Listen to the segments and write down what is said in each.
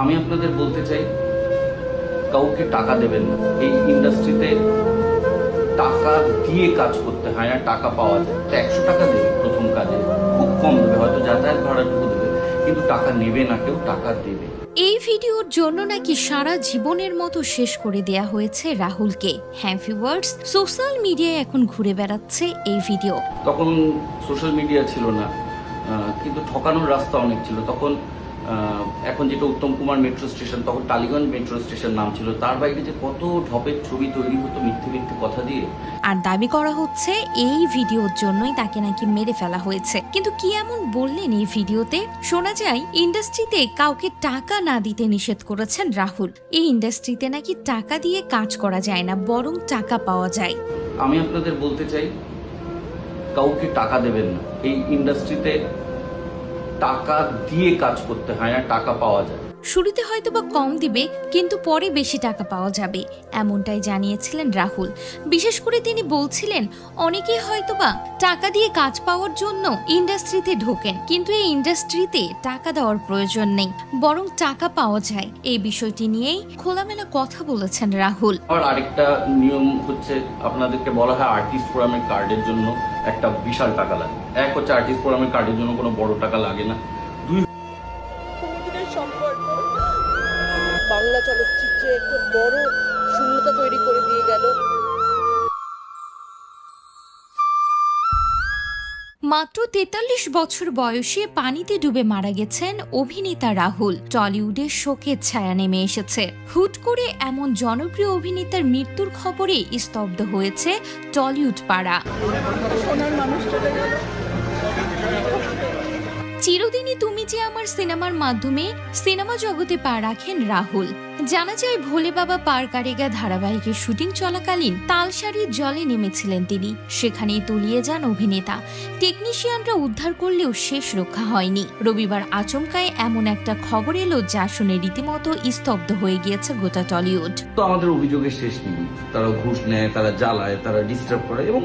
আমি আপনাদের বলতে চাই, কাউকে টাকা দেবেন না। এই ইন্ডাস্ট্রিতে টাকা দিয়ে কাজ করতে হয় না, টাকা পাওয়া যায়। তো 100 টাকা দেবে প্রথম কাজে, খুব কম দেবে, হয়তো যাতায়াত ভাড়াটুকু দেবে, কিন্তু টাকা নেবে না কেউ, টাকা দেবে। এই ভিডিওর জন্য নাকি সারা জীবনের মতো শেষ করে দেয়া হয়েছে রাহুলকে। হ্যাঁ ভিউয়ার্স, সোশ্যাল মিডিয়ায় এখন ঘুরে বেড়াচ্ছে এই ভিডিও। তখন সোশ্যাল মিডিয়া ছিল না, কিন্তু ঠকানোর রাস্তা অনেক ছিল তখন। এখন যেটা উত্তম কুমার মেট্রো স্টেশন, তখন টালিগঞ্জ মেট্রো স্টেশন নাম ছিল। তার বাইরে যে কত ঢপের ছবি তৈরি হতো মিথ্যে মিথ্যে কথা দিয়ে। আর দাবি করা হচ্ছে এই ভিডিওর জন্যই তাকে নাকি মেরে ফেলা হয়েছে। কিন্তু কি এমন বললেন এই ভিডিওতে? শোনা যায় ইন্ডাস্ট্রিতে কাউকে টাকা না দিতে নিষেধ করেছেন রাহুল। এই ইন্ডাস্ট্রিতে নাকি টাকা দিয়ে কাজ করা যায় না, বরং টাকা পাওয়া যায়। আমি আপনাদের বলতে চাই, কাউকে টাকা দেবেন না। এই ইন্ডাস্ট্রিতে টাকা দিয়ে কাজ করতে হয় না, টাকা পাওয়া যায়। শুরুতে হয়তো বা কম দিবে, কিন্তু পরে বেশি টাকা পাওয়া যাবে, এমনটাই জানিয়েছিলেন রাহুল। বিশেষ করে তিনি বলছিলেন, অনেকেই হয়তোবা টাকা দিয়ে কাজ পাওয়ার জন্য ইন্ডাস্ট্রিতে ঢোকেন, কিন্তু এই ইন্ডাস্ট্রিতে টাকা দেওয়ার প্রয়োজন নেই, বরং টাকা পাওয়া যায়। এই বিষয়টি নিয়েই খোলামেলা কথা বলেছেন রাহুল। আর আরেকটা নিয়ম হচ্ছে, আপনাদেরকে বলা হয় আর্টিস্ট ফোরামের কার্ডের জন্য একটা বিশাল টাকা লাগে। এক হচ্ছে আর্টিস্ট ফোরামের কার্ডের জন্য কোনো বড় টাকা লাগে না। বহুদিনের সম্পর্ক বাংলা চলচ্চিত্রে একটা বড় শূন্যতা তৈরি করে দিয়ে গেল। মাত্র 43 বছর বয়সে পানিতে ডুবে মারা গেছেন অভিনেতা রাহুল। টলিউডের শোকের ছায়া নেমে এসেছে। হুট করে এমন জনপ্রিয় অভিনেতার মৃত্যুর খবরে স্তব্ধ হয়েছে টলিউড পাড়া। সোনার মানুষ চলে গেল। চিরদিনই তুমি যে আমার সিনেমার মাধ্যমে সিনেমা জগতে পা রাখেন রাহুল। জানা যায় ভোলে বাবা পার কারেগা ধারাবাহিকের শুটিং চলাকালীন তালসারির জলে নেমেছিলেন তিনি। সেখানেই তলিয়ে যান অভিনেতা। টেকনিশিয়ানরা উদ্ধার করলেও শেষ রক্ষা হয়নি। রবিবার আচমকায় এমন একটা খবর এলো যা শুনে রীতিমতো স্তব্ধ হয়ে গিয়েছে গোটা টলিউড। তো আমাদের অভিযোগের শেষ নেই। তারা ঘুষ নেয়, তারা জ্বালায়, তারা ডিস্টার্ব করে এবং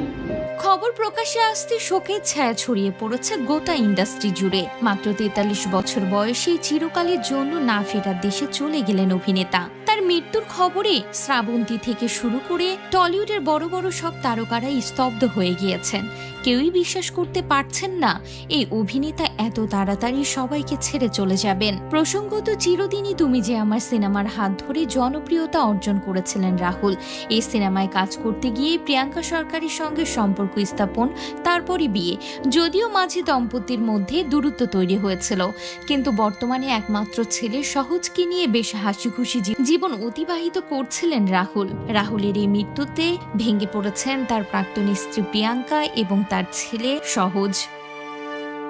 খবর প্রকাশে আসতে শোকের ছায়া ছড়িয়ে পড়েছে গোটা ইন্ডাস্ট্রি জুড়ে। মাত্র 43 বছর বয়সে চিরকালের জন্য না ফেরার দেশে চলে গেলেন অভিনেতা। তার মৃত্যুর খবরে শ্রাবন্তী থেকে শুরু করে টলিউডের বড় বড় সব তারকারাই স্তব্ধ হয়ে গিয়েছেন। কেউই বিশ্বাস করতে পারছেন না এই অভিনেতা এত তাড়াতাড়ি সবাইকে ছেড়ে চলে যাবেন। প্রসঙ্গত, চিরদিনই তুমি যে আমার সিনেমার হাত ধরে জনপ্রিয়তা অর্জন করেছিলেন রাহুল। এই সিনেমায় কাজ করতে গিয়ে প্রিয়াঙ্কা সরকারের সঙ্গে সম্পর্ক স্থাপন, তারপরই বিয়ে। যদিও মাঝে দম্পতির মধ্যে দূরত্ব তৈরি হয়েছিল, কিন্তু বর্তমানে একমাত্র ছেলে সহজকে নিয়ে বেশ হাসি খুশি জীবন অতিবাহিত করছিলেন রাহুল। রাহুলের এই মৃত্যুতে ভেঙে পড়েছেন তার প্রাক্তন স্ত্রী প্রিয়াঙ্কা এবং তার ছেলে সহজ।